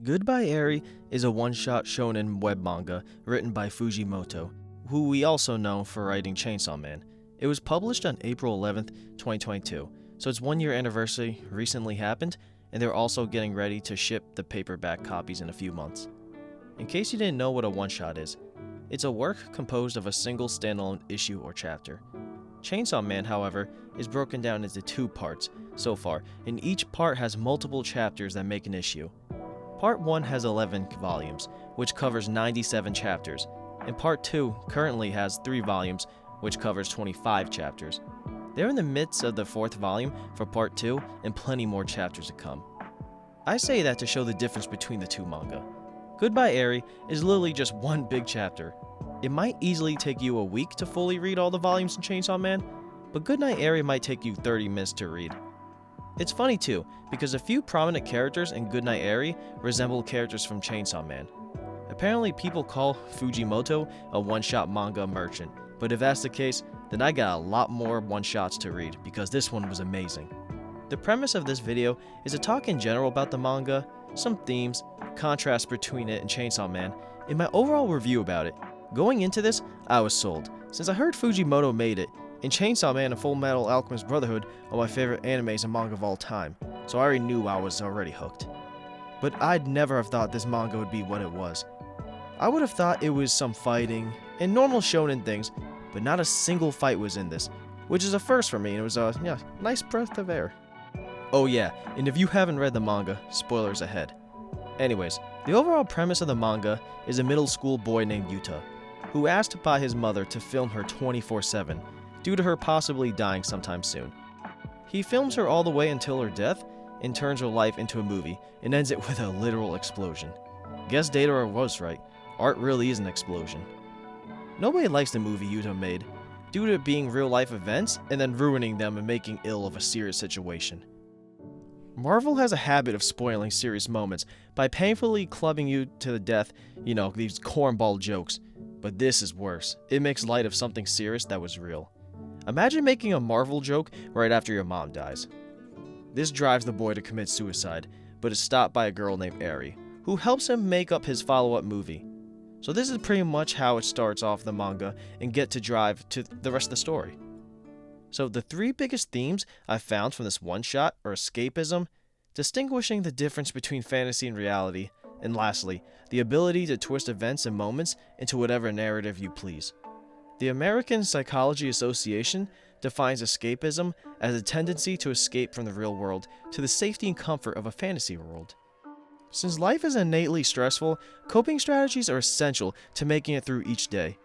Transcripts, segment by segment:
Goodbye Eri is a one-shot shonen web manga written by Fujimoto, who we also know for writing Chainsaw Man. It was published on April 11th, 2022, so its 1-year anniversary recently happened, and they're also getting ready to ship the paperback copies in a few months. In case you didn't know what a one-shot is, it's a work composed of a single standalone issue or chapter. Chainsaw Man, however, is broken down into 2 parts so far, and each part has multiple chapters that make an issue. Part 1 has 11 volumes, which covers 97 chapters, and Part 2 currently has 3 volumes, which covers 25 chapters. They're in the midst of the 4th volume for Part 2, and plenty more chapters to come. I say that to show the difference between the 2 manga. Goodbye Eri is literally just one big chapter. It might easily take you a week to fully read all the volumes in Chainsaw Man, but Goodnight Eri might take you 30 minutes to read. It's funny too, because a few prominent characters in Goodnight Eri resemble characters from Chainsaw Man. Apparently people call Fujimoto a one-shot manga merchant, but if that's the case, then I got a lot more one-shots to read because this one was amazing. The premise of this video is to talk in general about the manga, some themes, contrasts between it and Chainsaw Man, and my overall review about it. Going into this, I was sold, since I heard Fujimoto made it, and Chainsaw Man and Full Metal Alchemist Brotherhood are my favorite animes and manga of all time, so I already knew I was already hooked. But I'd never have thought this manga would be what it was. I would have thought it was some fighting and normal shonen things, but not a single fight was in this, which is a first for me, and it was a nice breath of air. Oh yeah, and if you haven't read the manga, spoilers ahead. Anyways, the overall premise of the manga is a middle school boy named Yuta, who asked by his mother to film her 24/7, due to her possibly dying sometime soon. He films her all the way until her death, and turns her life into a movie, and ends it with a literal explosion. Guess Datara was right, art really is an explosion. Nobody likes the movie Yuta made, due to it being real life events, and then ruining them and making ill of a serious situation. Marvel has a habit of spoiling serious moments by painfully clubbing you to the death, these cornball jokes. But this is worse. It makes light of something serious that was real. Imagine making a Marvel joke right after your mom dies. This drives the boy to commit suicide, but is stopped by a girl named Eri, who helps him make up his follow-up movie. So this is pretty much how it starts off the manga and get to drive to the rest of the story. So the 3 biggest themes I've found from this one-shot are escapism, distinguishing the difference between fantasy and reality, and lastly, the ability to twist events and moments into whatever narrative you please. The American Psychology Association defines escapism as a tendency to escape from the real world to the safety and comfort of a fantasy world. Since life is innately stressful, coping strategies are essential to making it through each day.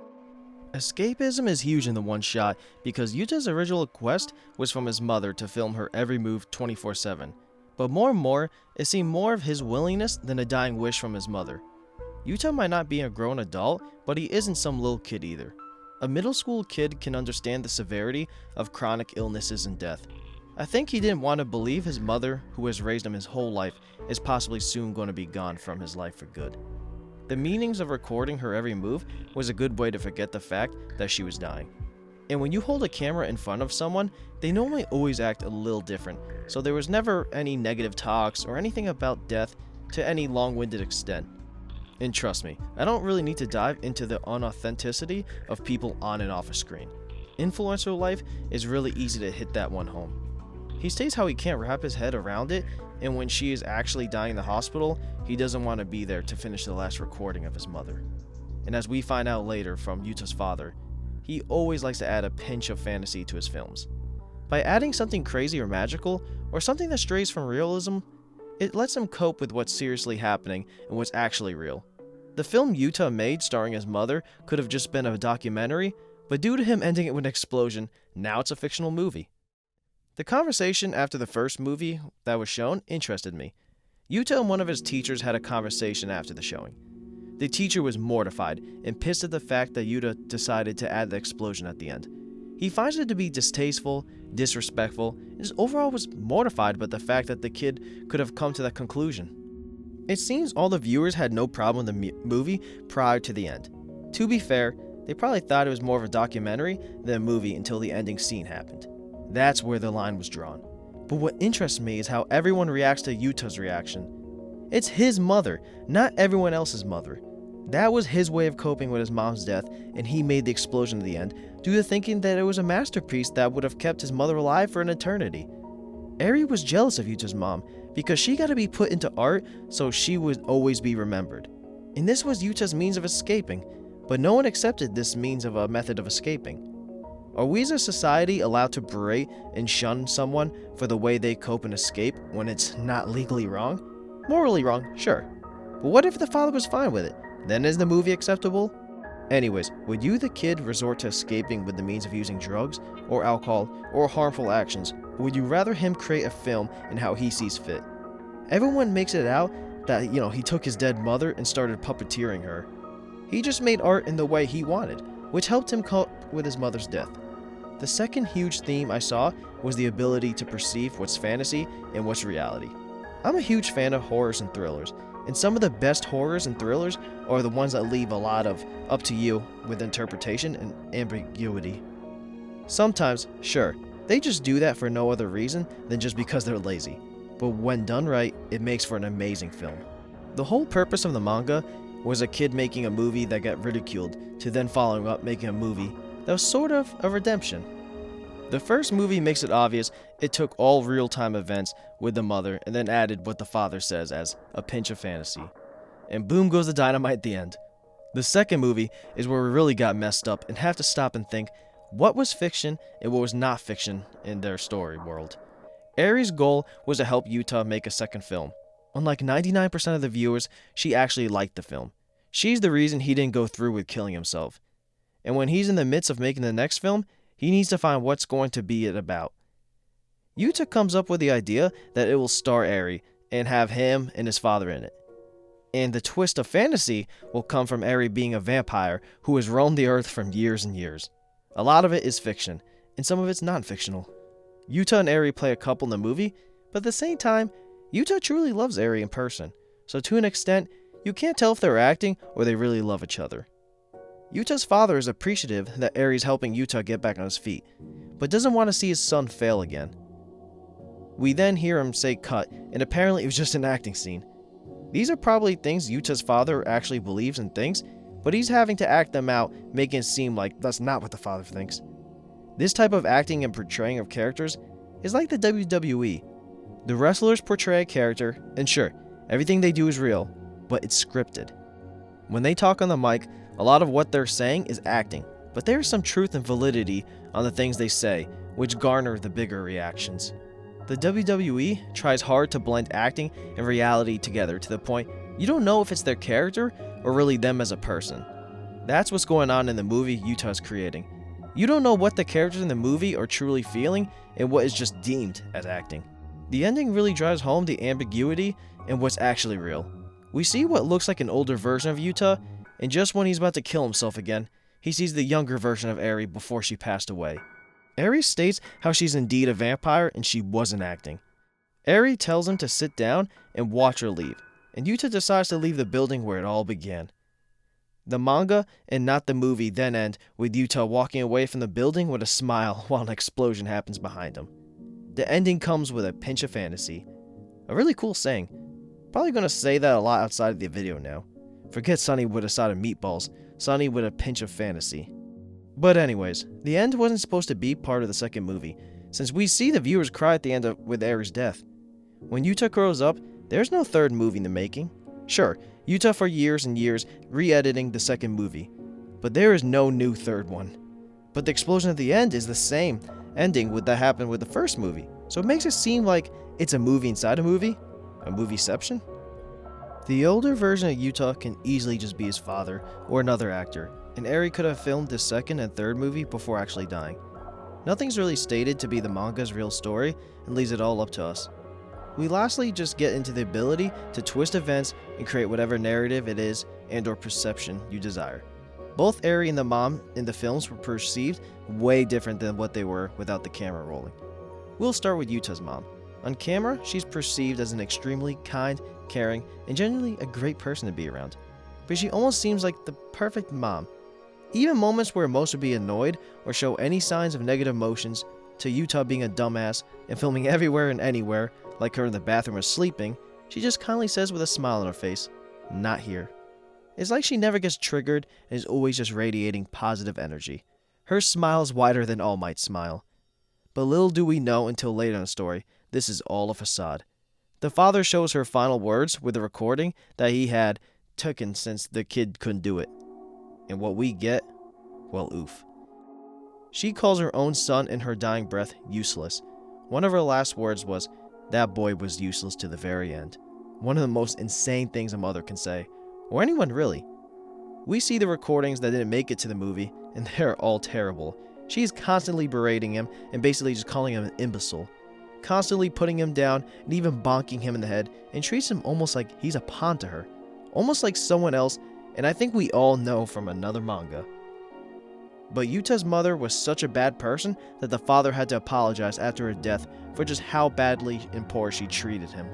Escapism is huge in the one-shot because Yuta's original quest was from his mother to film her every move 24/7. But more and more, it seemed more of his willingness than a dying wish from his mother. Yuta might not be a grown adult, but he isn't some little kid either. A middle school kid can understand the severity of chronic illnesses and death. I think he didn't want to believe his mother, who has raised him his whole life, is possibly soon going to be gone from his life for good. The meanings of recording her every move was a good way to forget the fact that she was dying. And when you hold a camera in front of someone, they normally always act a little different, so there was never any negative talks or anything about death to any long-winded extent. And trust me, I don't really need to dive into the unauthenticity of people on and off a screen. Influencer life is really easy to hit that one home. He states how he can't wrap his head around it, and when she is actually dying in the hospital, he doesn't want to be there to finish the last recording of his mother. And as we find out later from Yuta's father, he always likes to add a pinch of fantasy to his films. By adding something crazy or magical, or something that strays from realism, it lets him cope with what's seriously happening and what's actually real. The film Yuta made starring his mother could have just been a documentary, but due to him ending it with an explosion, now it's a fictional movie. The conversation after the first movie that was shown interested me. Yuta and one of his teachers had a conversation after the showing. The teacher was mortified and pissed at the fact that Yuta decided to add the explosion at the end. He finds it to be distasteful, disrespectful, and overall was mortified by the fact that the kid could have come to that conclusion. It seems all the viewers had no problem with the movie prior to the end. To be fair, they probably thought it was more of a documentary than a movie until the ending scene happened. That's where the line was drawn. But what interests me is how everyone reacts to Yuta's reaction. It's his mother, not everyone else's mother. That was his way of coping with his mom's death, and he made the explosion at the end due to thinking that it was a masterpiece that would have kept his mother alive for an eternity. Eri was jealous of Yuta's mom because she got to be put into art so she would always be remembered. And this was Yuta's means of escaping, but no one accepted this means of a method of escaping. Are we as a society allowed to berate and shun someone for the way they cope and escape when it's not legally wrong? Morally wrong, sure. But what if the father was fine with it? Then is the movie acceptable? Anyways, would you, the kid, resort to escaping with the means of using drugs, or alcohol, or harmful actions? Or would you rather him create a film in how he sees fit? Everyone makes it out that, he took his dead mother and started puppeteering her. He just made art in the way he wanted, which helped him cope with his mother's death. The second huge theme I saw was the ability to perceive what's fantasy and what's reality. I'm a huge fan of horrors and thrillers, and some of the best horrors and thrillers are the ones that leave a lot of up to you with interpretation and ambiguity. Sometimes, sure, they just do that for no other reason than just because they're lazy. But when done right, it makes for an amazing film. The whole purpose of the manga was a kid making a movie that got ridiculed, to then following up making a movie that was sort of a redemption. The first movie makes it obvious it took all real-time events with the mother and then added what the father says as a pinch of fantasy. And boom goes the dynamite at the end. The second movie is where we really got messed up and have to stop and think what was fiction and what was not fiction in their story world. Eri's goal was to help Yuta make a second film. Unlike 99% of the viewers, she actually liked the film. She's the reason he didn't go through with killing himself. And when he's in the midst of making the next film, he needs to find what's going to be it about. Yuta comes up with the idea that it will star Eri and have him and his father in it. And the twist of fantasy will come from Eri being a vampire who has roamed the earth for years and years. A lot of it is fiction, and some of it's non-fictional. Yuta and Eri play a couple in the movie, but at the same time, Yuta truly loves Eri in person, so to an extent, you can't tell if they're acting or they really love each other. Yuta's father is appreciative that Eri's helping Yuta get back on his feet, but doesn't want to see his son fail again. We then hear him say cut, and apparently it was just an acting scene. These are probably things Yuta's father actually believes and thinks, but he's having to act them out, making it seem like that's not what the father thinks. This type of acting and portraying of characters is like the WWE. The wrestlers portray a character, and sure, everything they do is real, but it's scripted. When they talk on the mic, a lot of what they're saying is acting, but there is some truth and validity on the things they say, which garner the bigger reactions. The WWE tries hard to blend acting and reality together to the point you don't know if it's their character or really them as a person. That's what's going on in the movie Yuta is creating. You don't know what the characters in the movie are truly feeling and what is just deemed as acting. The ending really drives home the ambiguity and what's actually real. We see what looks like an older version of Yuta, and just when he's about to kill himself again, he sees the younger version of Eri before she passed away. Eri states how she's indeed a vampire and she wasn't acting. Eri tells him to sit down and watch her leave, and Yuta decides to leave the building where it all began. The manga and not the movie then end with Yuta walking away from the building with a smile while an explosion happens behind him. The ending comes with a pinch of fantasy. A really cool saying. Probably gonna say that a lot outside of the video now. Forget Sunny with a side of meatballs, Sunny with a pinch of fantasy. But anyways, the end wasn't supposed to be part of the second movie, since we see the viewers cry at the end with Eri's death. When Yuta grows up, there's no third movie in the making. Sure, Yuta for years and years re-editing the second movie, but there is no new third one. But the explosion at the end is the same ending that happened with the first movie, so it makes it seem like it's a movie inside a movie? A movieception? The older version of Yuta can easily just be his father or another actor, and Eri could have filmed the second and third movie before actually dying. Nothing's really stated to be the manga's real story and leaves it all up to us. We lastly just get into the ability to twist events and create whatever narrative it is and or perception you desire. Both Eri and the mom in the films were perceived way different than what they were without the camera rolling. We'll start with Yuta's mom. On camera, she's perceived as an extremely kind, caring, and genuinely a great person to be around. But she almost seems like the perfect mom. Even moments where most would be annoyed or show any signs of negative emotions, to Yuta being a dumbass and filming everywhere and anywhere, like her in the bathroom or sleeping, She just kindly says with a smile on her face, "Not here." It's like she never gets triggered and is always just radiating positive energy. Her smile is wider than All Might's smile. But little do we know until later in the story, this is all a facade. The father shows her final words with a recording that he had taken since the kid couldn't do it. And what we get? Well, oof. She calls her own son in her dying breath useless. One of her last words was, "That boy was useless to the very end." One of the most insane things a mother can say, or anyone really. We see the recordings that didn't make it to the movie, and they're all terrible. She's constantly berating him and basically just calling him an imbecile, constantly putting him down and even bonking him in the head, and treats him almost like he's a pawn to her, almost like someone else, and I think we all know from another manga. But Yuta's mother was such a bad person that the father had to apologize after her death for just how badly and poor she treated him.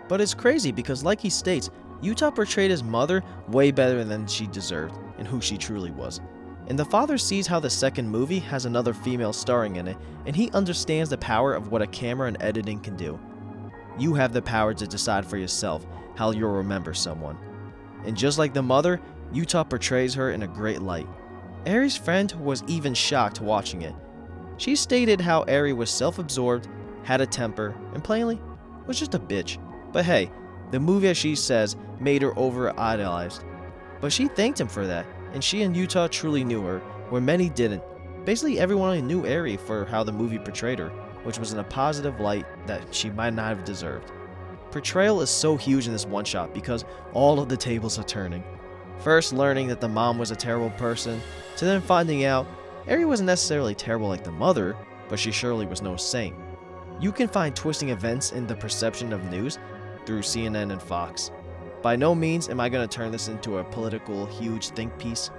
But it's crazy because, like he states, Yuta portrayed his mother way better than she deserved and who she truly was. And the father sees how the second movie has another female starring in it, and he understands the power of what a camera and editing can do. You have the power to decide for yourself how you'll remember someone. And just like the mother, Yuta portrays her in a great light. Eri's friend was even shocked watching it. She stated how Eri was self-absorbed, had a temper, and plainly was just a bitch. But hey, the movie, as she says, made her over-idolized. But she thanked him for that, and she and Yuta truly knew her, where many didn't. Basically everyone knew Eri for how the movie portrayed her, which was in a positive light that she might not have deserved. Portrayal is so huge in this one-shot because all of the tables are turning. First learning that the mom was a terrible person, to then finding out Eri wasn't necessarily terrible like the mother, but she surely was no saint. You can find twisting events in the perception of news through CNN and Fox. By no means am I going to turn this into a political huge think piece,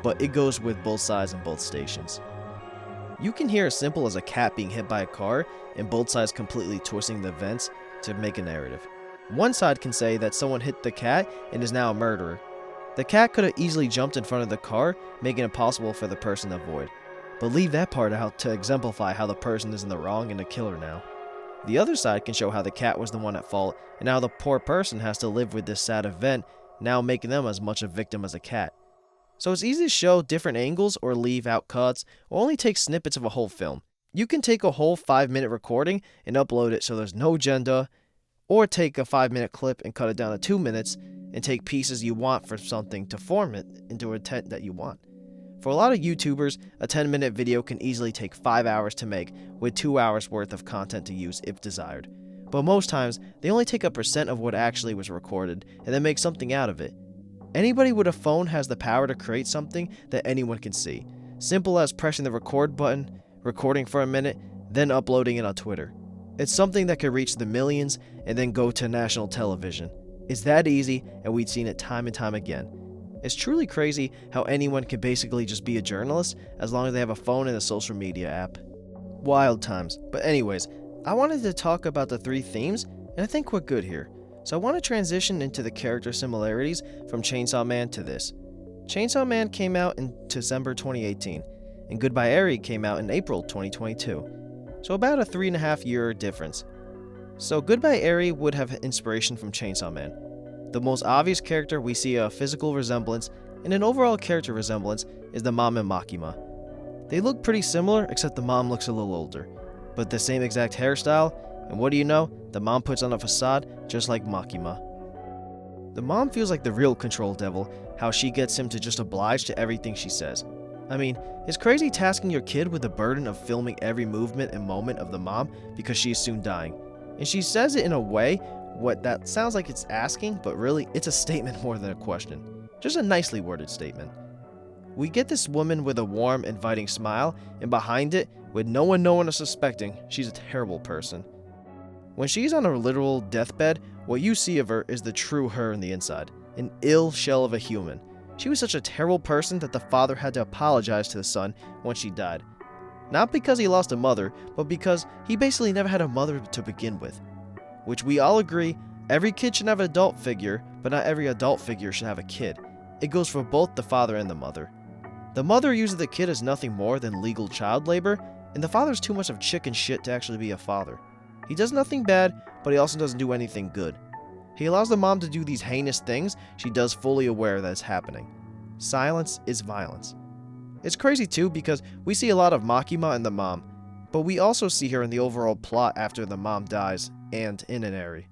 but it goes with both sides and both stations. You can hear as simple as a cat being hit by a car and both sides completely twisting the events to make a narrative. One side can say that someone hit the cat and is now a murderer. The cat could have easily jumped in front of the car, making it possible for the person to avoid. But leave that part out to exemplify how the person is in the wrong and a killer now. The other side can show how the cat was the one at fault, and how the poor person has to live with this sad event, now making them as much a victim as a cat. So it's easy to show different angles or leave out cuts, or only take snippets of a whole film. You can take a whole 5-minute recording and upload it so there's no agenda, or take a 5-minute clip and cut it down to 2 minutes, and take pieces you want for something to form it into a intent that you want. For a lot of YouTubers, a 10-minute video can easily take 5 hours to make, with 2 hours worth of content to use if desired. But most times, they only take a percent of what actually was recorded, and then make something out of it. Anybody with a phone has the power to create something that anyone can see. Simple as pressing the record button, recording for a minute, then uploading it on Twitter. It's something that could reach the millions and then go to national television. It's that easy, and we've seen it time and time again. It's truly crazy how anyone can basically just be a journalist as long as they have a phone and a social media app. Wild times. But anyways, I wanted to talk about the 3 themes, and I think we're good here. So I want to transition into the character similarities from Chainsaw Man to this. Chainsaw Man came out in December 2018, and Goodbye Eri came out in April 2022. So about a 3.5 year difference. So Goodbye Eri would have inspiration from Chainsaw Man. The most obvious character we see a physical resemblance and an overall character resemblance is the mom and Makima. They look pretty similar, except the mom looks a little older, but the same exact hairstyle, and what do you know, the mom puts on a facade just like Makima. The mom feels like the real control devil, how she gets him to just oblige to everything she says. I mean, it's crazy tasking your kid with the burden of filming every movement and moment of the mom because she's soon dying. And she says it in a way what that sounds like it's asking, but really it's a statement more than a question. Just a nicely worded statement. We get this woman with a warm, inviting smile, and behind it, with no one knowing or suspecting, she's a terrible person. When she's on her literal deathbed, what you see of her is the true her on the inside, an ill shell of a human. She was such a terrible person that the father had to apologize to the son when she died. Not because he lost a mother, but because he basically never had a mother to begin with. Which we all agree, every kid should have an adult figure, but not every adult figure should have a kid. It goes for both the father and the mother. The mother uses the kid as nothing more than legal child labor, and the father's too much of chicken shit to actually be a father. He does nothing bad, but he also doesn't do anything good. He allows the mom to do these heinous things she does fully aware that it's happening. Silence is violence. It's crazy too because we see a lot of Makima in the mom, but we also see her in the overall plot after the mom dies and in an Eri.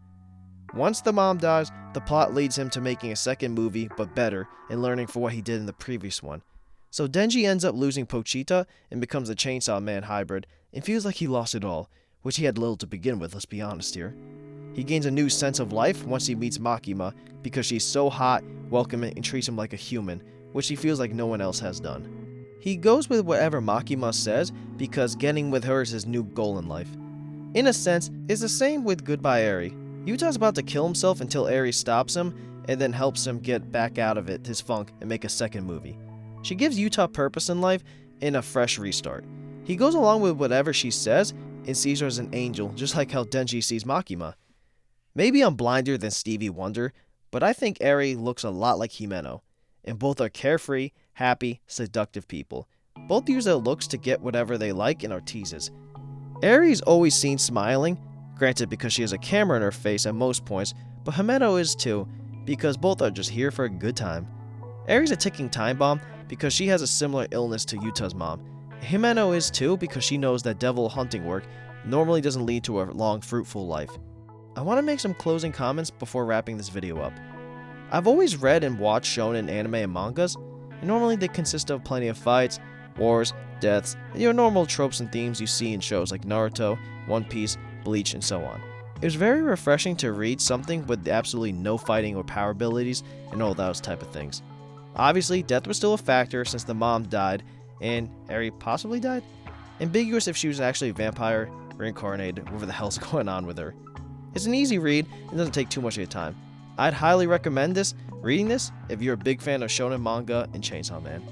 Once the mom dies, the plot leads him to making a second movie, but better, and learning for what he did in the previous one. So Denji ends up losing Pochita and becomes a Chainsaw Man hybrid, and feels like he lost it all, which he had little to begin with, let's be honest here. He gains a new sense of life once he meets Makima, because she's so hot, welcoming, and treats him like a human, which he feels like no one else has done. He goes with whatever Makima says, because getting with her is his new goal in life. In a sense, it's the same with Goodbye Eri. Yuta's about to kill himself until Eri stops him, and then helps him get back out of his funk and make a second movie. She gives Yuta purpose in life and a fresh restart. He goes along with whatever she says, and sees her as an angel, just like how Denji sees Makima. Maybe I'm blinder than Stevie Wonder, but I think Eri looks a lot like Himeno, and both are carefree, happy, seductive people. Both use their looks to get whatever they like and are teases. Eri is always seen smiling, granted because she has a camera in her face at most points, but Himeno is too, because both are just here for a good time. Eri's a ticking time bomb because she has a similar illness to Yuta's mom. Himeno is too because she knows that devil hunting work normally doesn't lead to a long, fruitful life. I want to make some closing comments before wrapping this video up. I've always read and watched shonen anime and mangas, and normally they consist of plenty of fights, wars, deaths, and your normal tropes and themes you see in shows like Naruto, One Piece, Bleach, and so on. It was very refreshing to read something with absolutely no fighting or power abilities and all those type of things. Obviously, death was still a factor since the mom died, and Eri possibly died? Ambiguous if she was actually a vampire, reincarnated, whatever the hell's going on with her. It's an easy read and doesn't take too much of your time. I'd highly recommend reading this, if you're a big fan of shonen manga and Chainsaw Man.